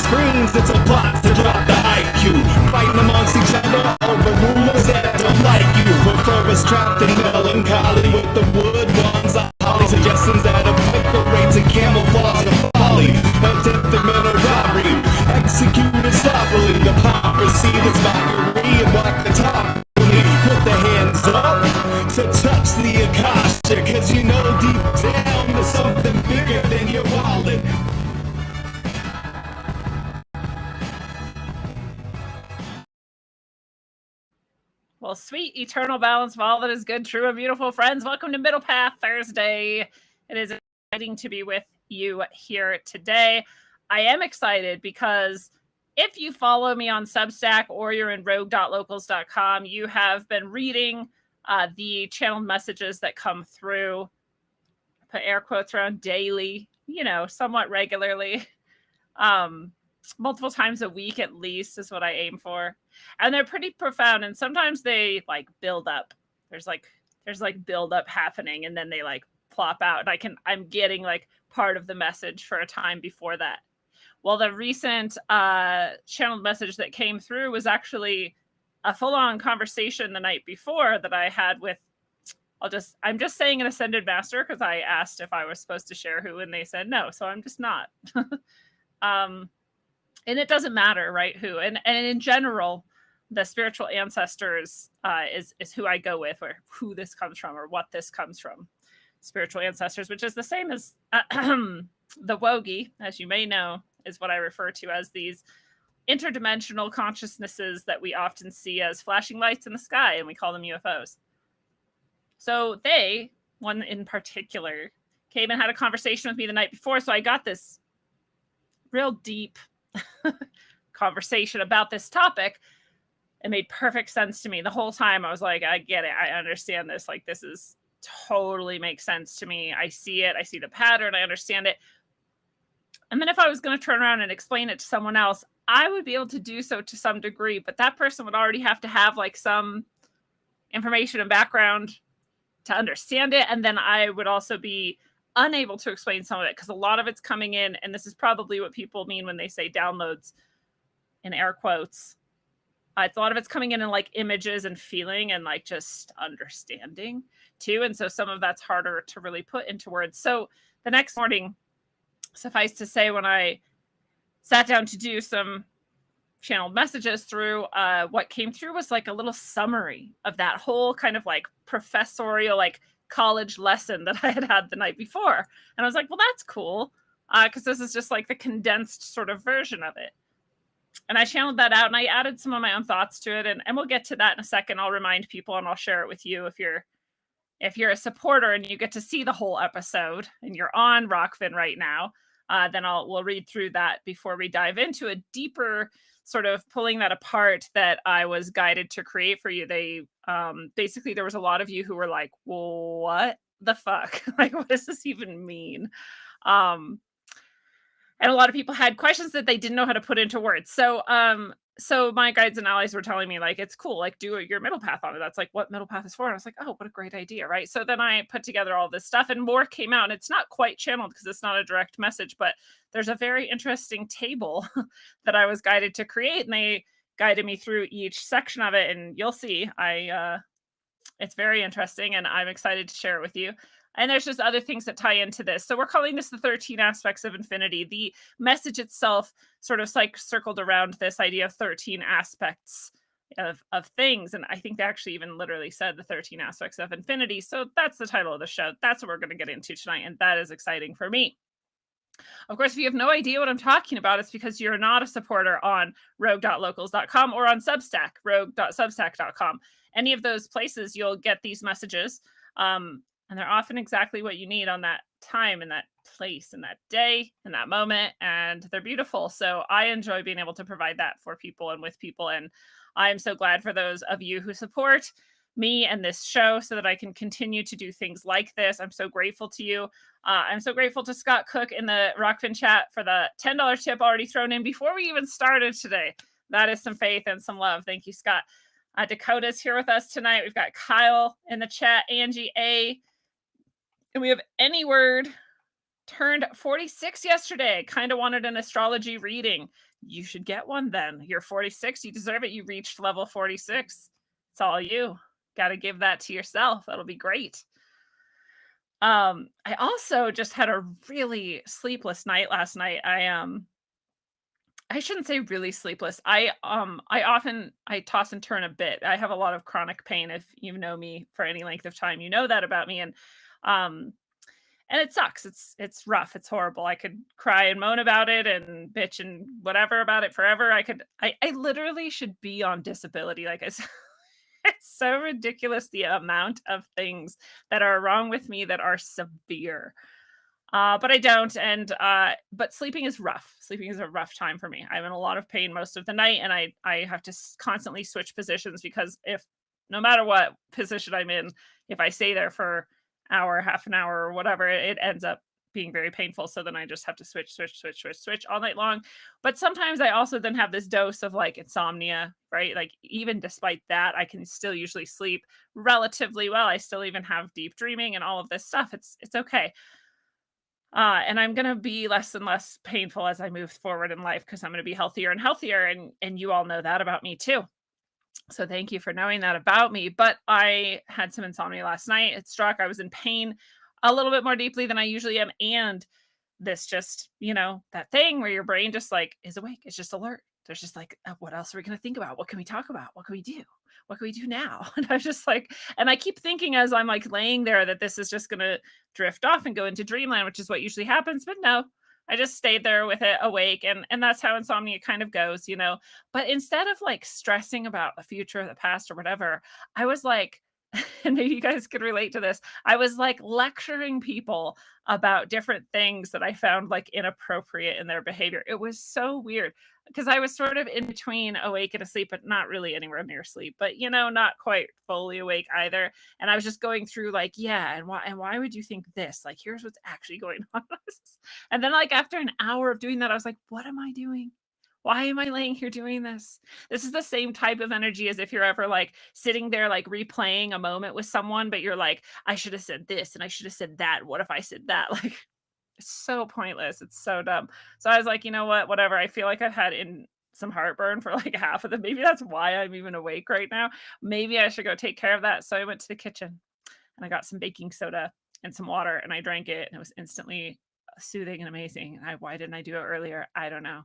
screens, it's a plot to drop the IQ. Fighting amongst each other over rumors that don't like you. Before us trapped in melancholy with the wood ones, holly suggestions that evaporates and camouflage the folly. Attempted murder robbery, executed sloppily. Hypocrisy, this mockery, and walk the talk. Put the hands up to touch the Akasha, cause you know deep down there's something bigger than your wallet. Well, sweet eternal balance of all that is good, true, and beautiful, friends. Welcome to Middle Path Thursday. It is exciting to be with you here today. I am excited because if you follow me on Substack or you're in rogue.locals.com, you have been reading the channeled messages that come through, put air quotes around daily, somewhat regularly. Multiple times a week at least is what I aim for. And they're pretty profound. And sometimes they like build up. There's build up happening and then they like plop out. And I'm getting like part of the message for a time before that. Well, the recent channeled message that came through was actually a full-on conversation the night before that I had with, I'm just saying an ascended master because I asked if I was supposed to share who and they said no. So I'm just not. And it doesn't matter, right, who. And in general, the spiritual ancestors is who I go with, or who this comes from, or what this comes from. Spiritual ancestors, which is the same as the Wogi, as you may know, is what I refer to as these interdimensional consciousnesses that we often see as flashing lights in the sky, and we call them UFOs. So one in particular, came and had a conversation with me the night before, so I got this real deep conversation about this topic. It made perfect sense to me. The whole time I was like, I get it. I understand this. Like, this is totally makes sense to me. I see it. I see the pattern. I understand it. And then if I was going to turn around and explain it to someone else, I would be able to do so to some degree, but that person would already have to have like some information and background to understand it. And then I would also be unable to explain some of it because a lot of it's coming in, and this is probably what people mean when they say downloads in air quotes. A lot of it's coming in like images and feeling and like just understanding too. And so some of that's harder to really put into words. So the next morning, suffice to say, when I sat down to do some channeled messages through, what came through was like a little summary of that whole kind of like professorial, like college lesson that I had the night before. And I was like, well, that's cool. Because this is just like the condensed sort of version of it. And I channeled that out and I added some of my own thoughts to it. And we'll get to that in a second. I'll remind people and I'll share it with you if you're a supporter and you get to see the whole episode and you're on Rockfin right now, then we'll read through that before we dive into a deeper sort of pulling that apart that I was guided to create for you. They basically, there was a lot of you who were like, well, what the fuck? Like, what does this even mean? And a lot of people had questions that they didn't know how to put into words. So my guides and allies were telling me, like, it's cool, like, do your middle path on it. That's like what middle path is for. And I was like, oh, what a great idea, right? So then I put together all this stuff and more came out. And it's not quite channeled because it's not a direct message, but there's a very interesting table that I was guided to create. And they guided me through each section of it. And you'll see, it's very interesting and I'm excited to share it with you. And there's just other things that tie into this. So we're calling this the 13 aspects of infinity. The message itself sort of circled around this idea of 13 aspects of things. And I think they actually even literally said the 13 aspects of infinity. So that's the title of the show. That's what we're going to get into tonight. And that is exciting for me. Of course, if you have no idea what I'm talking about, it's because you're not a supporter on rogue.locals.com or on Substack, rogue.substack.com. Any of those places, you'll get these messages. And they're often exactly what you need on that time and that place and that day and that moment. And they're beautiful. So I enjoy being able to provide that for people and with people. And I'm so glad for those of you who support me and this show so that I can continue to do things like this. I'm so grateful to you. I'm so grateful to Scott Cook in the Rockfin chat for the $10 tip already thrown in before we even started today. That is some faith and some love. Thank you, Scott. Dakota's here with us tonight. We've got Kyle in the chat, Angie A. And we have Any Word, turned 46 yesterday. Kind of wanted an astrology reading. you should get one then. You're 46, you deserve it. You reached level 46. It's all you. Got to give that to yourself. That'll be great. I also just had a really sleepless night last night. I shouldn't say really sleepless. I toss and turn a bit. I have a lot of chronic pain. If you know me for any length of time, you know that about me. Um and it sucks. It's rough. It's horrible. I could cry and moan about it and bitch and whatever about it forever. I literally should be on disability. Like I said, it's so ridiculous the amount of things that are wrong with me that are severe. But I don't. But sleeping is rough. Sleeping is a rough time for me. I'm in a lot of pain most of the night, and I have to constantly switch positions because if no matter what position I'm in, if I stay there for hour, half an hour, or whatever, it ends up being very painful. So then I just have to switch all night long. But sometimes I also then have this dose of like insomnia, right? Like even despite that, I can still usually sleep relatively well. I still even have deep dreaming and all of this stuff. It's okay. And I'm gonna be less and less painful as I move forward in life because I'm gonna be healthier and healthier, and you all know that about me too. So thank you for knowing that about me. But I had some insomnia last night. It struck. I was in pain a little bit more deeply than I usually am, and this just, that thing where your brain just like is awake. It's just alert. There's just like, what else are we going to think about? What can we talk about? What can we do? What can we do now? And I'm just like, and I keep thinking as I'm like laying there that this is just going to drift off and go into dreamland, which is what usually happens. But no, I just stayed there with it awake. And that's how insomnia kind of goes. But instead of like stressing about the future or the past or whatever, I was like, and maybe you guys could relate to this. I was like lecturing people about different things that I found like inappropriate in their behavior. It was so weird because I was sort of in between awake and asleep, but not really anywhere near sleep, but not quite fully awake either. And I was just going through like, yeah, and why would you think this? Like, here's what's actually going on. And then like after an hour of doing that, I was like, what am I doing? Why am I laying here doing this? This is the same type of energy as if you're ever like sitting there, like replaying a moment with someone, but you're like, I should have said this and I should have said that. What if I said that? Like, it's so pointless. It's so dumb. So I was like, you know what? Whatever. I feel like I've had in some heartburn for like half of them. Maybe that's why I'm even awake right now. Maybe I should go take care of that. So I went to the kitchen and I got some baking soda and some water and I drank it and it was instantly soothing and amazing. And why didn't I do it earlier? I don't know.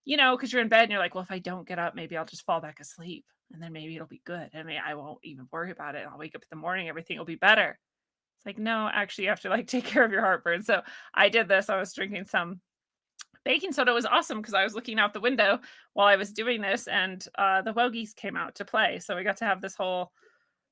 Because you're in bed and you're like, well, if I don't get up, maybe I'll just fall back asleep and then maybe it'll be good. I mean, I won't even worry about it. I'll wake up in the morning, everything will be better. It's like, no, actually, you have to like take care of your heartburn. So I did this. I was drinking some baking soda. It was awesome because I was looking out the window while I was doing this and the Wogies came out to play. So we got to have this whole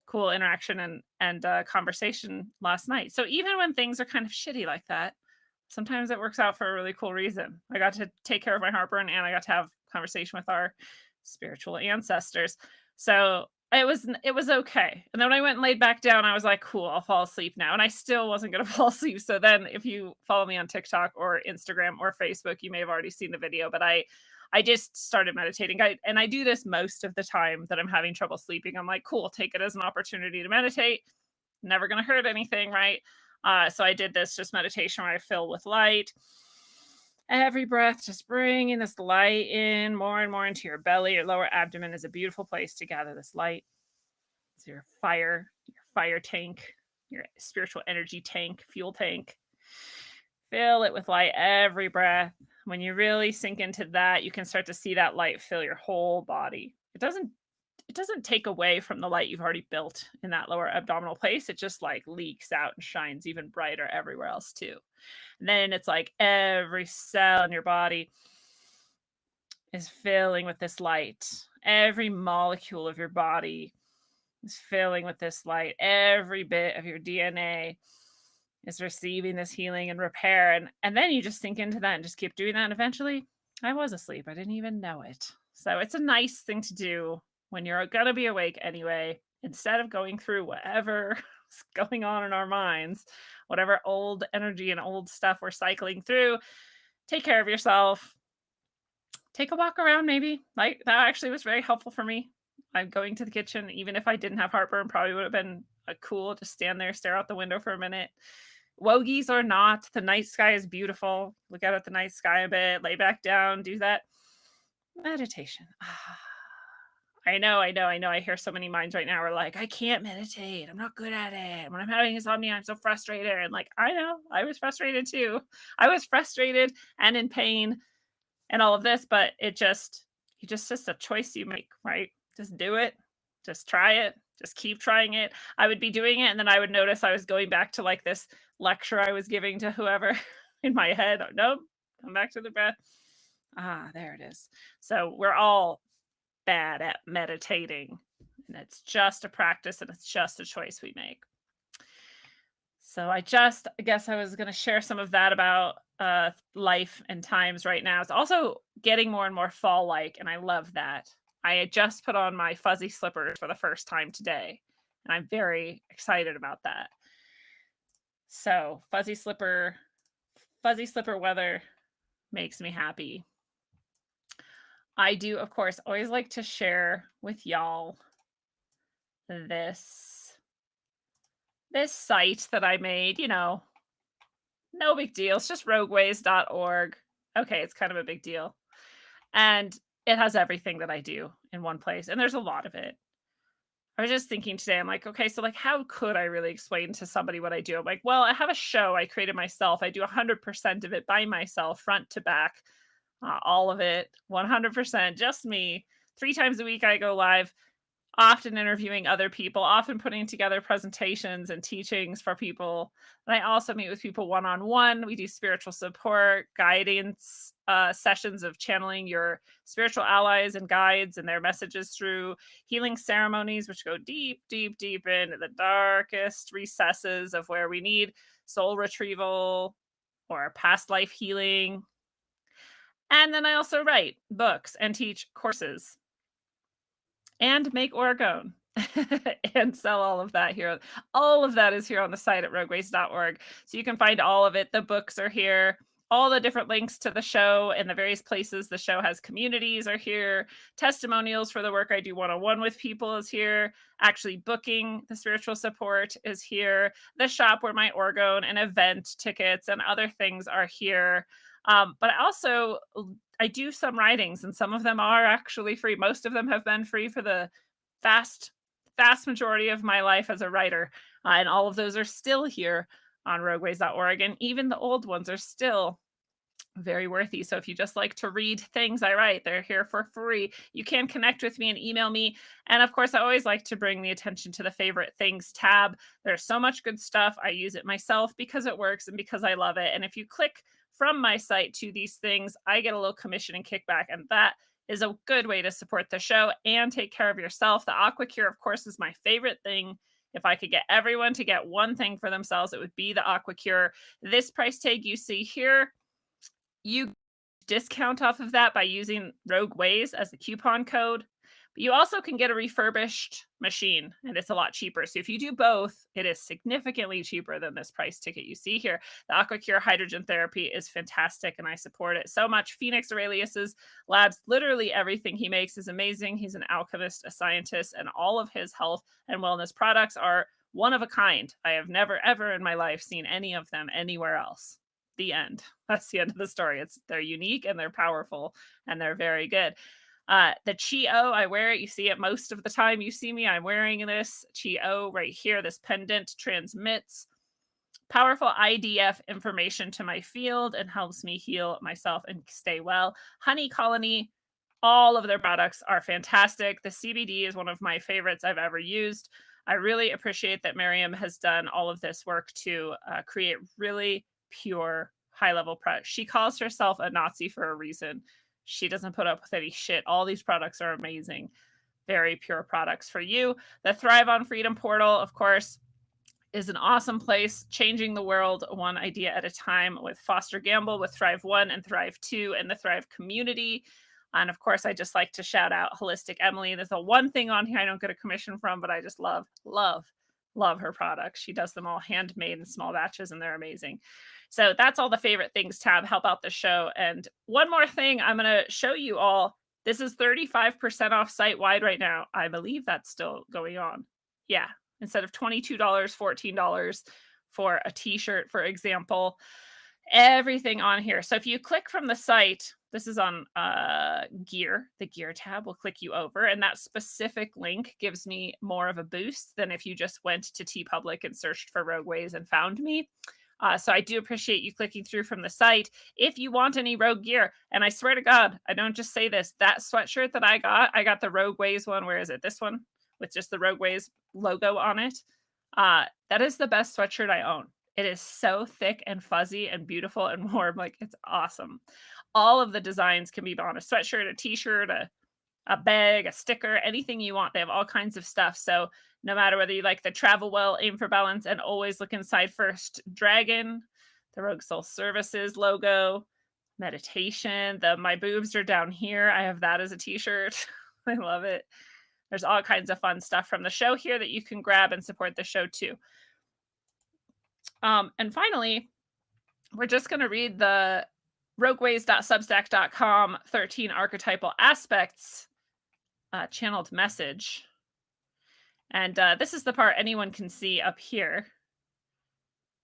cool interaction and conversation last night. So even when things are kind of shitty like that, sometimes it works out for a really cool reason. I got to take care of my heartburn and I got to have conversation with our spiritual ancestors. So it was okay. And then when I went and laid back down, I was like, cool, I'll fall asleep now. And I still wasn't going to fall asleep. So then if you follow me on TikTok or Instagram or Facebook, you may have already seen the video, but I just started meditating. And I do this most of the time that I'm having trouble sleeping. I'm like, cool, take it as an opportunity to meditate. Never going to hurt anything, right? So I did this just meditation where I fill with light. Every breath, just bringing this light in more and more into your belly. Your lower abdomen is a beautiful place to gather this light. It's your fire tank, your spiritual energy tank, fuel tank. Fill it with light every breath. When you really sink into that, you can start to see that light fill your whole body. It doesn't take away from the light you've already built in that lower abdominal place. It just like leaks out and shines even brighter everywhere else too. And then it's like every cell in your body is filling with this light. Every molecule of your body is filling with this light. Every bit of your DNA is receiving this healing and repair. And then you just sink into that and just keep doing that. And eventually I was asleep. I didn't even know it. So it's a nice thing to do when you're going to be awake anyway, instead of going through whatever is going on in our minds, whatever old energy and old stuff we're cycling through, take care of yourself. Take a walk around maybe. Like that actually was very helpful for me. I'm going to the kitchen, even if I didn't have heartburn, probably would have been cool to stand there, stare out the window for a minute. Wogies or not, the night sky is beautiful. Look out at the night sky a bit, lay back down, do that Meditation. I know, I know, I know. I hear so many minds right now are like, I can't meditate. I'm not good at it. When I'm having insomnia, I'm so frustrated. And like, I know, I was frustrated too. I was frustrated and in pain and all of this, but just a choice you make, right? Just do it. Just try it. Just keep trying it. I would be doing it and then I would notice I was going back to like this lecture I was giving to whoever in my head. Oh, nope. Come back to the breath. Ah, there it is. So we're all bad at meditating. And it's just a practice and it's just a choice we make. So I guess I was going to share some of that about life and times right now. It's also getting more and more fall like, and I love that. I had just put on my fuzzy slippers for the first time today, and I'm very excited about that. So fuzzy slipper weather makes me happy. I do, of course, always like to share with y'all this site that I made, no big deal. It's just rogueways.org. Okay, it's kind of a big deal. And it has everything that I do in one place. And there's a lot of it. I was just thinking today, I'm like, okay, so like how could I really explain to somebody what I do? I'm like, well, I have a show I created myself. I do 100% of it by myself, front to back, all of it, 100%, just me. 3 times a week I go live, often interviewing other people, often putting together presentations and teachings for people. And I also meet with people one-on-one. We do spiritual support, guidance sessions of channeling your spiritual allies and guides and their messages through healing ceremonies, which go deep, deep, deep into the darkest recesses of where we need soul retrieval or past life healing. And then I also write books and teach courses and make orgone and sell all of that here. All of that is here on the site at rogueways.org. So you can find all of it. The books are here. All the different links to the show and the various places the show has communities are here. Testimonials for the work I do one-on-one with people is here. Actually booking the spiritual support is here. The shop where my orgone and event tickets and other things are here. But I do some writings and some of them are actually free. Most of them have been free for the vast majority of my life as a writer. And all of those are still here on rogueways.org. And even the old ones are still very worthy. So if you just like to read things I write, they're here for free. You can connect with me and email me. And of course, I always like to bring the attention to the favorite things tab. There's so much good stuff. I use it myself because it works and because I love it. And if you click from my site to these things, I get a little commission and kickback. And that is a good way to support the show and take care of yourself. The Aqua Cure, of course, is my favorite thing. If I could get everyone to get one thing for themselves, it would be the Aqua Cure. This price tag you see here, you discount off of that by using Rogue Ways as a coupon code. But you also can get a refurbished machine, and it's a lot cheaper. So if you do both, it is significantly cheaper than this price ticket you see here. The AquaCure Hydrogen Therapy is fantastic, and I support it so much. Phoenix Aurelius's labs, literally everything he makes is amazing. He's an alchemist, a scientist, and all of his health and wellness products are one of a kind. I have never, ever in my life seen any of them anywhere else. The end. That's the end of the story. They're unique and they're powerful and they're very good. The Chi-O, I wear it. You see it most of the time. You see me, I'm wearing this Chi-O right here. This pendant transmits powerful IDF information to my field and helps me heal myself and stay well. Honey Colony, all of their products are fantastic. The CBD is one of my favorites I've ever used. I really appreciate that Miriam has done all of this work to create really pure, high-level products. She calls herself a Nazi for a reason. She doesn't put up with any shit. All these products are amazing. Very pure products for you. The Thrive on Freedom portal, of course, is an awesome place, changing the world one idea at a time with Foster Gamble, with Thrive 1 and Thrive 2, and the Thrive community. And of course, I just like to shout out Holistic Emily. There's the one thing on here I don't get a commission from, but I just love her products. She does them all handmade in small batches, and they're amazing. So that's all the favorite things tab. Help out the show. And one more thing I'm going to show you all. This is 35% off site-wide right now. I believe that's still going on. Yeah. Instead of $22, $14 for a t-shirt, for example. Everything on here. So if you click from the site, This is on gear. The gear tab will click you over, and that specific link gives me more of a boost than if you just went to TeePublic and searched for Rogueways and found me. So I do appreciate you clicking through from the site. If you want any Rogue gear, and I swear to God, I don't just say this, that sweatshirt that I got the Rogueways one. Where is it? This one with just the Rogueways logo on it. That is the best sweatshirt I own. It is so thick and fuzzy and beautiful and warm. Like, it's awesome. All of the designs can be on a sweatshirt, a t-shirt, a bag, a sticker, anything you want. They have all kinds of stuff. So no matter whether you like the travel well, aim for balance, and always look inside first dragon, the Rogue Soul Services logo, meditation, the my boobs are down here. I have that as a t-shirt. I love it. There's all kinds of fun stuff from the show here that you can grab and support the show too. And finally, we're just going to read the rogueways.substack.com 13 archetypal aspects channeled message. And this is the part anyone can see up here.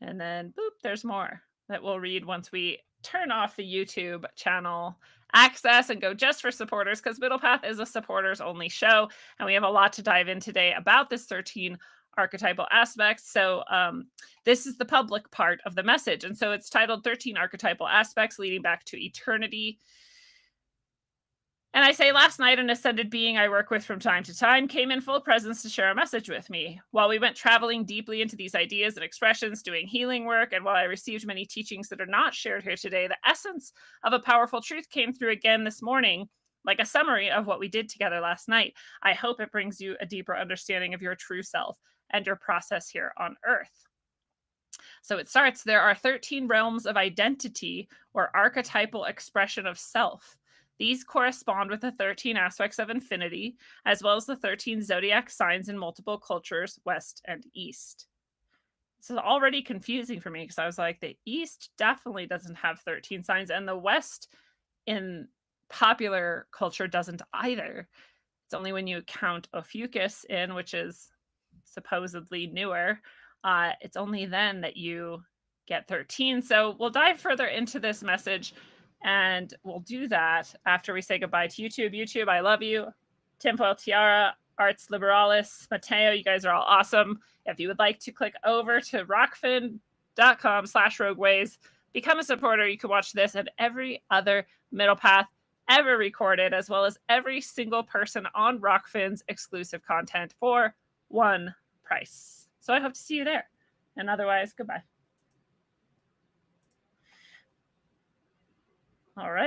And then, boop, there's more that we'll read once we turn off the YouTube channel access and go just for supporters, because Middle Path is a supporters only show. And we have a lot to dive in today about this 13 archetypal aspects. So this is the public part of the message. And so it's titled 13 archetypal aspects leading back to eternity. And I say, last night, an ascended being I work with from time to time came in full presence to share a message with me. While we went traveling deeply into these ideas and expressions, doing healing work, and while I received many teachings that are not shared here today, the essence of a powerful truth came through again this morning, like a summary of what we did together last night. I hope it brings you a deeper understanding of your true self and your process here on Earth. So it starts, there are 13 realms of identity or archetypal expression of self. These correspond with the 13 aspects of infinity, as well as the 13 zodiac signs in multiple cultures, West and East. This is already confusing for me because I was like, the East definitely doesn't have 13 signs, and the West in popular culture doesn't either. It's only when you count Ophiuchus in, which is supposedly newer, it's only then that you get 13. So we'll dive further into this message, and we'll do that after we say goodbye to YouTube. YouTube, I love you. Tinfoil Tiara, Arts Liberalis, Mateo, you guys are all awesome. If you would like to click over to rockfin.com/rogueways, become a supporter. You can watch this and every other Middle Path ever recorded, as well as every single person on Rockfin's exclusive content for one price. So I hope to see you there. And otherwise, goodbye. All right.